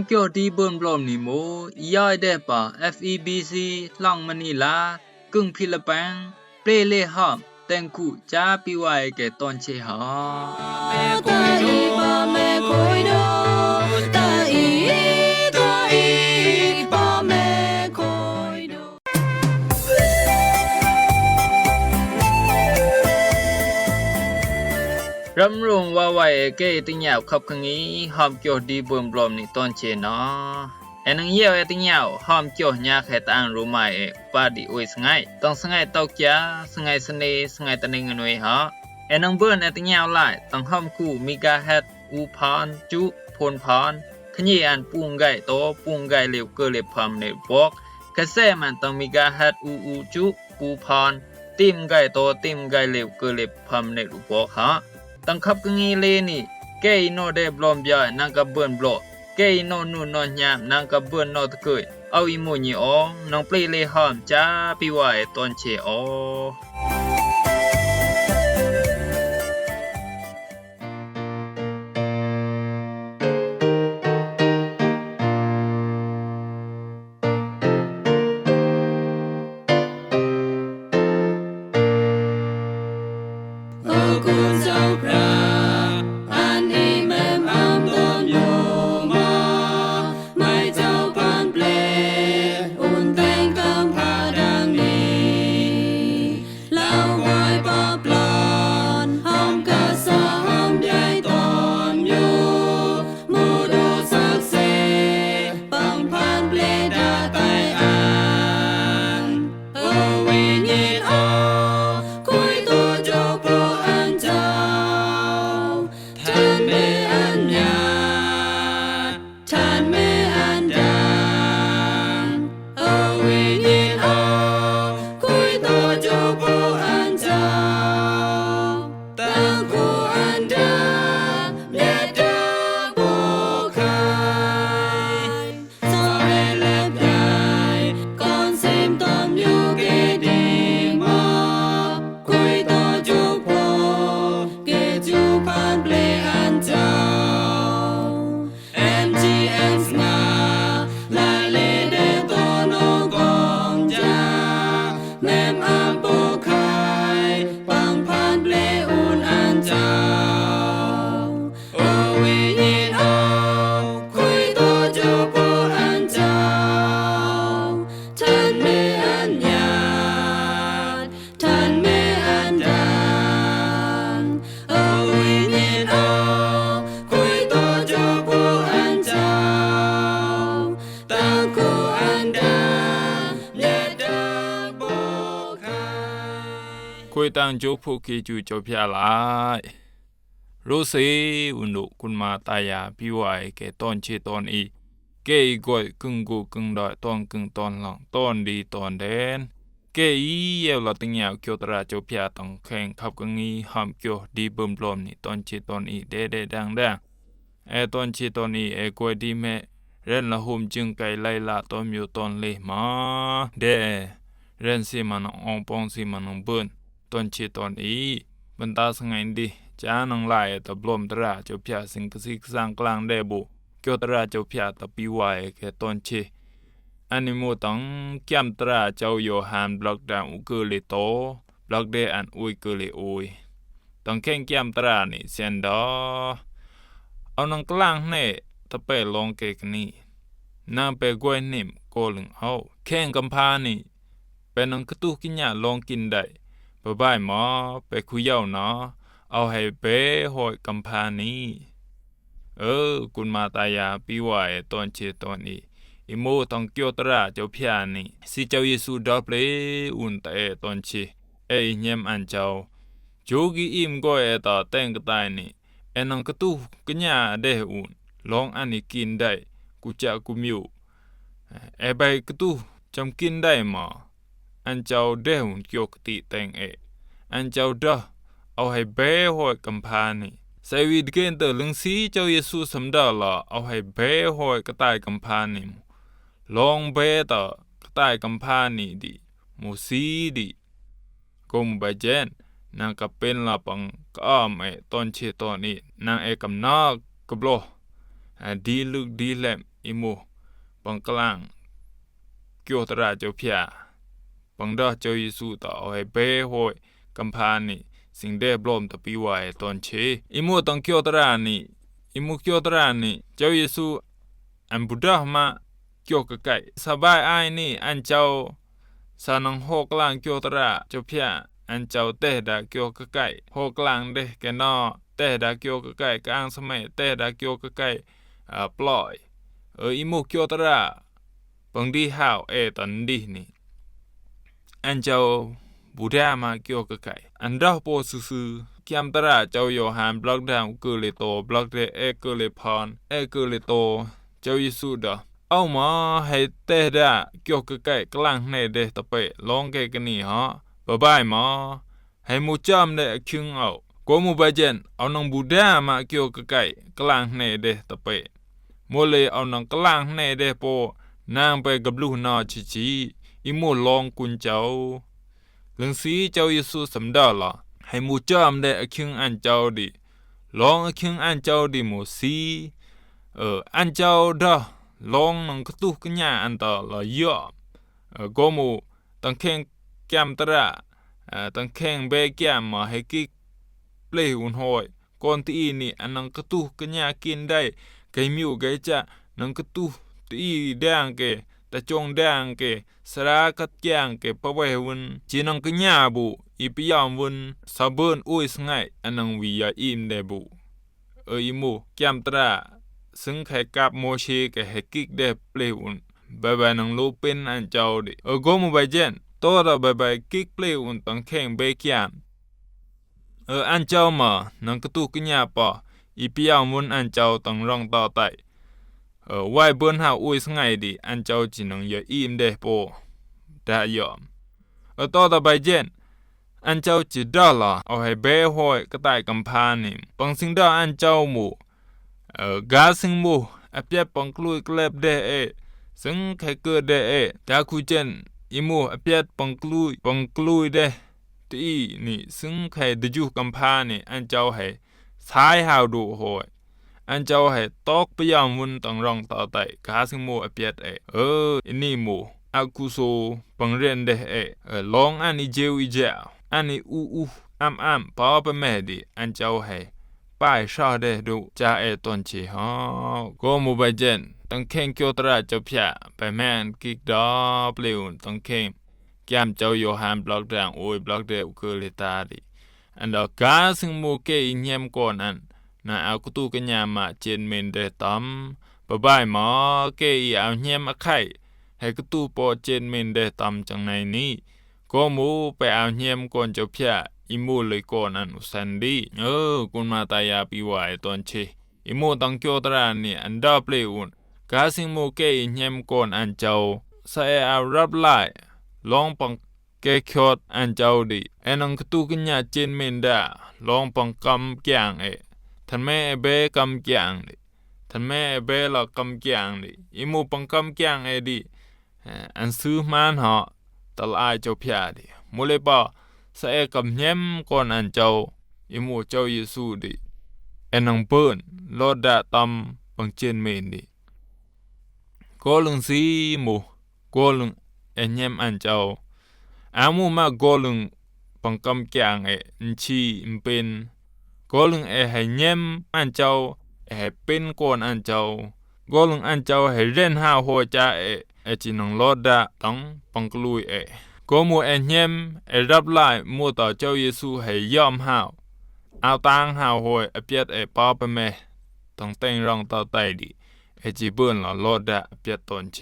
เกี่ยวดีเบิ่นบลอมนี่โมยายได้ป่า FEBC หลังมะนีลากึ่งฟิลิปปินส์เปรเลหอมแต่งคู่จาปิไว้แก่ตอนเชหารำรงว่าไว้เกติญาวขับคังนี้หอมเกี่ยวดีเบิ่นบลอมนี่ตอนเชเนาะแอนังเยี่ยวติญาวหอมเกี่ยวญาแค่ตางรู้ไหมปาดิโอยสงายต้องสงายตอกยาสงายสเนสงายตะเนงนวยฮะแอนังเบิ่นติญาวหลายต้องหอมคู่มิกาเฮ็ดอูพานจุพลพานขยี้อันปุงไก่โตปุงไก่เหลวเกเลพามในบอกกระแสมันต้องมิกาเฮ็ดอูจุปูพานติมไก่โตติมไก่เหลวเกเลพามในรูบอกฮะตั้งขับกงีเลนี่เกยโนเดบลอมยานังกับเบิ่นบลอเกยโนนูนอนยามนังกับเบิ่นนอตะเกยเอาอีโมญีอองน้องเปลเลหอมจ้าปิไว้ตอนเชอคุยตังจุผู้คีจูจบยาหลายรู้สิอุนุคุณมาตายาพี่ไหวแก่ตอนเชตอนอีเกยก่อยกึ่งกูกึ่งดอยตอนกึ่งตอนหลังตอนดีตอนแดนเกยเยวละติงยาวเกียวตราจบยาต้องแข่งขับกังงี้หอมเกียวดีเบิ่มลมนี่ตอนเชตอนอีเดดังตอนเชตอนอีก่อยดีแม่เรนละหุมจึงไกไลละตอนอยู่ตอนเลมาเรนสิมันองปองสิมันเบิ่นตอนเชตอนอีบรรดาสงายดีจานังหลายตะบลมตราเจ้าพยาสิงกสิกสร้างกลางได้บุเกี่ยวตราเจ้าพยาตะปีไว้แค่ตอนเชอันนี้มูต้องแก้มตราเจ้าโยฮานบล็อกดาวอุเกเลโตบล็อกเดอันอุยเกเลอุยต้องแข่งแก้มตรานี่เซนดอเอานังกลางเน่ตะเปลองเกกนี่นางเปกวยนิ่มโกลึงเอาแข่งกำพานี่เป็นนังกระตุกิญญาลองกินได้บ่ายหมอไปคุยเย้าเนาะเอาให้เปหอยกำพานี้คุณมาตายาปีไว้ตอนเชตอนนี้อิโมต้องเกี่ยวตราเจ้าพยานี่สิเจ้าเยซูดอเปลอุนแต่ตอนเชเยมอันเจ้าโจกีอิมก็ตาแต่งกะตายนี่นังกะตุกะญาเดอุนลองอันนี้กินได้กุจะกุมิวใบกะตุจำกินได้มาอันเจ้าเดหุนเกี่ยวกติแต่งอันเจ้าดะเอาให้เบหอยกำพานี่ใส่วิดเกนเตอร์ลึงสีเจ้าเยซูสำดาละเอาให้เบหอยกะตายกำพานี่ลองเบตากะตายกำพานี่ดิมูซีดิกมบาเจนนางก็เป็นละปังก็ตอนเชตอนนี้นางกำนากกบโลดีลึกดีแหลม อิโมปังกลางเกียวตระเจ้าเพียปังดอเจ้าเยซูต่อให้เบโหยกัมพานี่สิ่งได้บลอมตะปีไว้ตอนเชอิโมตังเกียวตระนี่อิโมเกียวตระนี่เจ้าเยซูอันบุดามาเกี่ยวกะไก่สบายอ้ายนี่อันเจ้าสานังโฮกลางเกียวตระเจ้าเพียอันเจ้าเตดาเกี่ยวกะไก่โฮกลางเดแกนอเตดาเกี่ยวกะไก่กลางสมัยเตดาเกี่ยวกะไก่ปล่อยอิโมเกียวตระปังดีหาวตันดีนี่อันเจ้าบุดามาเกี่ยวกะไก่อันดอโปซื่อๆกิมตระเจ้าโยหานบล็อกดาวเกเลโตบล็อกเดเกเลพรเกเลโตเจ้าเยซูดอเอามาให้เตดาเกี่ยวกะไก่กลางในเดตะเปลองแกกันนี่ฮะบายมาให้มูจามได้คิงเอาก็มูบาเจนเอานังบูดามาเกี่ยวกะไก่กลางในเดตะเปโมเลเอานังกลางในเดโปนางไปกับลูกนาชิอิโมลองกุญเจ้าลังสีเจ้าเยซูสำดาละให้มูจามได้คิงอันเจ้าดิลองคิงอันเจ้าดิมูสีอันเจ้าดาลองนังกตุกญาอันตาละยอก็มูตังเข่งแกมตระตังแข่งเบแกมมาให้กิกเปลหุนหอยก่อนที่นี่อันนังกตุกญากินได้ไกมิวไกจะนังกตุตีแดงเกตะจงแดงเกสรากัดแยงเกปะเววุนจีนังกญาบุอีปิยามวุนสะเบินอุยสไงอันนังวิยาอิมเดบุอิมูแกมตระซึ่งให้กับโมเชแกให้กิกได้เปลหุนบายนังลูเป็นอันเจ้าดิก็มูบายเจนตัวเราบายกิกเปลหุนตังแข่งเบแกมอันเจ้ามานังกตุกญาปะอีปิยามวุนอันเจ้าตังรองต่อไตไว้เบิ้นหาอุยสไงดิอันเจ้าจินังอย่าอิ่มเดโปได้ยอมต่อไปเจนอันเจ้าจิดาละเอาให้เบหอยกระต่ายกำพานิมปังสิงดาอันเจ้าหมู่กาสิงหมู่อเปียปังกลุยกลับเดซึ่งใครเกิดเดตาคุเจนอิหมู่อเปียปังกลุยเดที่นี่ซึ่งใครดจูกำพานี่อันเจ้าให้สายหาวดูหอยอันเจ้าให้ตอกพยามวุนต้องรองต่อไตกาสิงหมู่อเปียดอินี่หมู่อากุโซปังเรนเดลองอันนี้เจวอีเจ้าอันนี้อูอ้ำปอปะแม่ดิอันเจ้าให้ป้ายชาเดดูจาตอนชีฮก็มูบายเจนต้องแข่งเกียวตระเจ้าพยาไปแม่นกิกดอเปลิวต้องแข่งแก้มเจ้าโยหานบล็อกดังโอยบล็อกเดอุเกเลตาดิอันดอกาสิงหมู่เกอิเนียมก่อนอันนาเอากุตุกญามาเจนเมนเดตอมบายหมอเกอีเอาเนียมอไข่ให้กุตุปอเจนเมนเดตอมจังในนี้ก็มูไปเอาเนียมก่อนเจ้าพยาอิมูเลยก่อนอันอุสันดีกุนมาตายาปีวายตอนเชอิมูตังเกียวตระนี่อันดาเปลอุนกาสิงหมู่เกอิเนียมก่อนอันเจ้าสะเอารับไลลองปังเกคอดอันเจ้าดินังกุตุกญาเจนเมนดาลองปังกำแกงท่านแม่เบกำแกงดิท่านแม่เบละกำแกงดิอิมูปังกำแกงดิอันซื้อมานหอตลอายเจ้าพยาดิมูเลยป่าสะกำแยมก่อนอันเจ้าอิมูเจ้าเยซูดินังเปิ้นลอดดะตำปังเจนเมนดิก็ลงสีมูก็ลงแยมอันเจ้าอามูมาก็ลงปังกำแกงชีเป็นก็ลงให้แยมอันเจ้าให้เป็นก่อนอันเจ้าก็ลงอันเจ้าให้เล่นหาหัวใจจินังลอดดะต้องปังกลุยก็มูแยมรับไล่มูต่อเจ้าเยซูให้ยอมหาวเอาตังหาวหอยเปียดปอไปแม่ต้องแต่งรองต่อไตดิจิเบิ้นลอดดะเปียดตอนเช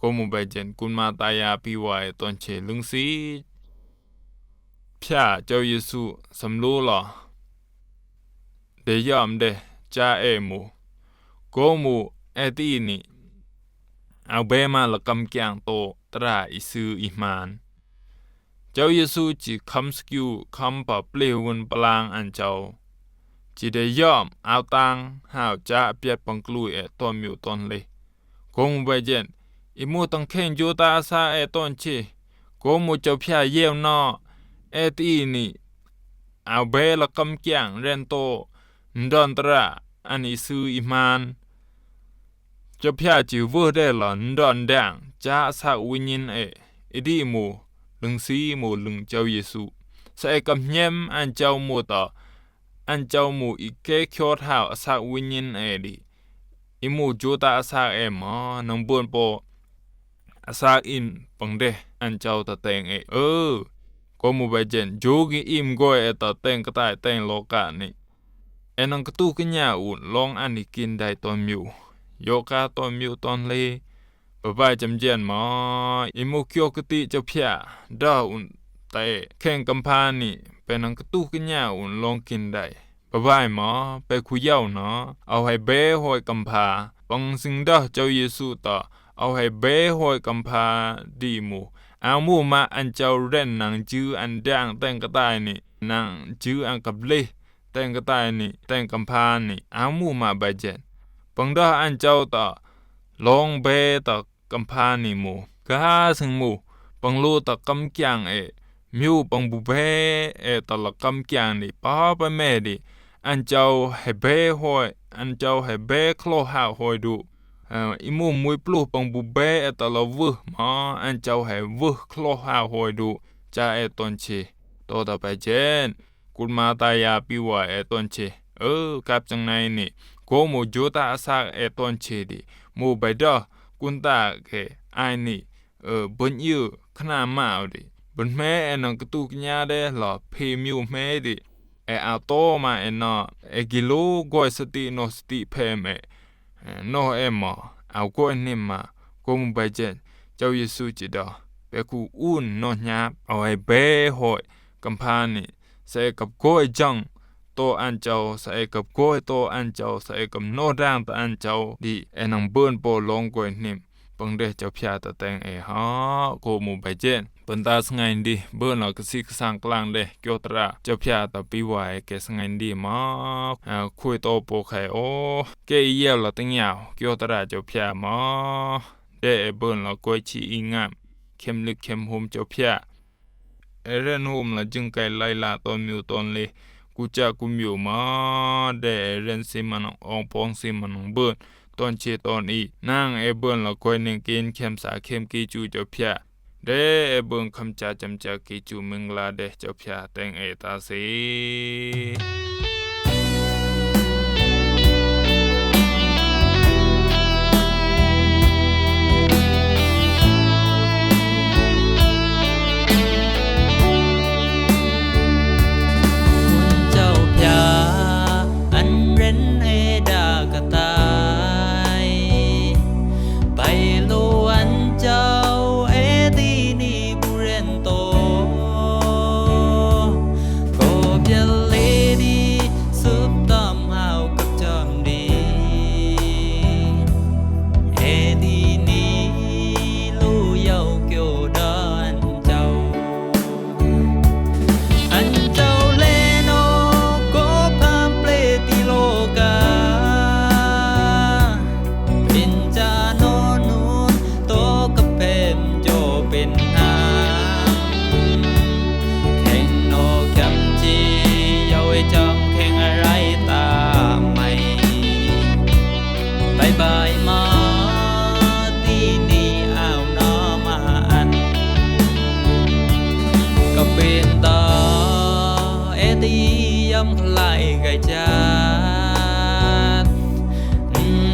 ก็มูไปเจนกุนมาตายาปีวายตอนเชลึงสีพระเจ้าเยซูสำรู้หรอเดยอมเดจามูก็มูตีนี่เอาเบมาละกำแกงโตตราอิซืออิมานเจ้าเยซูจิคำสกิวคำปะเปลวุนปลางอันเจ้าจิได้ยอมเอาตังหาวจะเปียดปังกลุยตอนมิวตอนเลยคงไปเจนอิมูตังเข่งโยตาซาตอนเชก็มูเจ้าพยาเยี่ยวนอตีนี่เอาเบละกำแกงเรนโตดอนตระอันอิซืออิมาน จะพยาจิวได้หลอนดอนดังจาสักวิญญาณอิดีหมู่ลึงซีหมู่ลึงเจ้าเยซูใส่กำเย็มอันเจ้าหมู่ต่ออันเจ้าหมู่อีเกเคียวท้าวสักวิญญาณดิอิหมู่จูตาสักหมอนำบุญปอสักอินปังเดอันเจ้าตะแตงก็หมู่ไปเจนโจกิอิมก้อยตะแตงกะตายแตงโลกานี่นังกะตุกญาอุ่นลองอันนี้กินได้ตอนมิวโยกาตอนมิวตอนเลบายจำเจียนหมออิมุเกียวกติเจ้าพยาดาอุ่นแต่แข่งกำพานี่เป็นนังกะตุกญาอุ่นลองกินได้บายหมอไปคุยเย้าเนาะเอาให้เบ้หอยกำพาปังสิงดาเจ้าเยซูต่อเอาให้เบ้หอยกำพาดีหมู่เอาหมู่มาอันเจ้าเร่นนางจื้ออันด่างแต่งกระต่ายนี่นางจื้ออันกับเลแต่งกระต่ายนี่แต่งกำพานี่เอาหมู่มาบาเจนปังดาอันเจ้าต่อลองเบต่อกำพานี่หมู่กะสึงหมู่ปังโลต่อกำกยางมิวปังบุเบตะละกำกยางนี่ป้าไปแม่ดิอันเจ้าให้เบหอยอันเจ้าให้เบคลอหาหอยดูอิมูมวยปลูปังบุเบตะละวึมาอันเจ้าให้วึคลอหาหอยดูจาตอนเชโตตะไปเจนกุลมาตายาปิวาตอนเชกับจังไนนี่โกโมโจตาสักตอนเชดิโมไปดอกุนตาเกไอนี่บุญยืขนามาเอาดิบุญแม่นังกะตุกญาเดหลอเพมิวแม่ดิอาโตมาเนากิโลกอยสติโนสติเพมโนมอเอากอยนิมมากุมไปเจนเจ้าเยซูจิดอเปกูอุ่นนอนญาเอาให้เบหอยกำพานี่ใส่กับกอยจังโตอันเจ้าใส่กับกอยโตอันเจ้าใส่กับโนด่างตอันเจ้าดินังเบิ่นโปลงกอยนิมปังเดเจ้าพยาตะแตงฮะโกมูไปเจนปันตาสงัยดีเบิ่นละกสิกสังกลางเดเกียวตระเจ้าพยาตะปิวายแกสงัยดีมาคุยโตโปไขเกอีเยลละติงยาวเกียวตระเจ้าพยามาเดเบิ่นละกวยชีอิงามเข้มลึกเข้มหมเจ้าพยาเรนหมละจึงไกไลลาตอนมิวตอนเลกูจะกุมิวมาเดเรนซิมันองปองซิมันเบิ่นตอนเชตอนอีนางเบิ่นละกวยนึงกินเข้มสาเข้มกีจูเจ้าพยาเดเบิ่งคำจาจำจากกิจูมึงลาเดเจ้าพยาแตงตาสี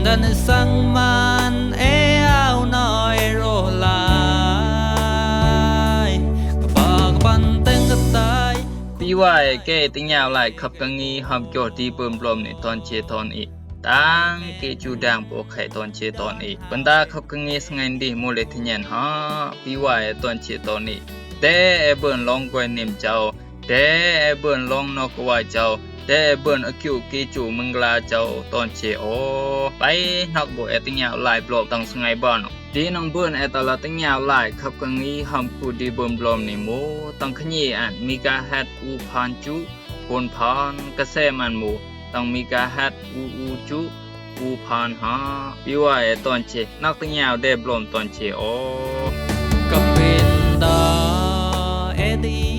ดันสังมันเอาน้อยโรลายกปากปันเต็งกะตายปีว่าแก่ติงยาวหลายขับกังงีหอมโจดีเปิ่มปลอมในตอนเชตอนอีตังเกจูดังโปไข่ตอนเชตอนอีบรรดาขับกังงีสงันดีโมเลทญันฮะปีว่าตอนเชตอนอีเดเบิ่นลองกวยนิมเจ้าเดเบิ่นลองนอกว่าเจ้าเดเบิ่นอคิวกีจูมึงลาเจ้าตอนเชไปนอกบ่ติงยาวหลายปลอบตังสงัยบ่อนดีน้องเบิ่นตะละติงยาวหลายขับกังงีหอมกูดีเบิ่มปลอมนี่โมตังขยีอันมีกาฮัดอูพานจุพนพานกะแซมันโมตังมีกาฮัดอูจุอูพานหาปีว่าตอนเชนักติงยาวได้ปลอมตอนเชกะเป็นดาดี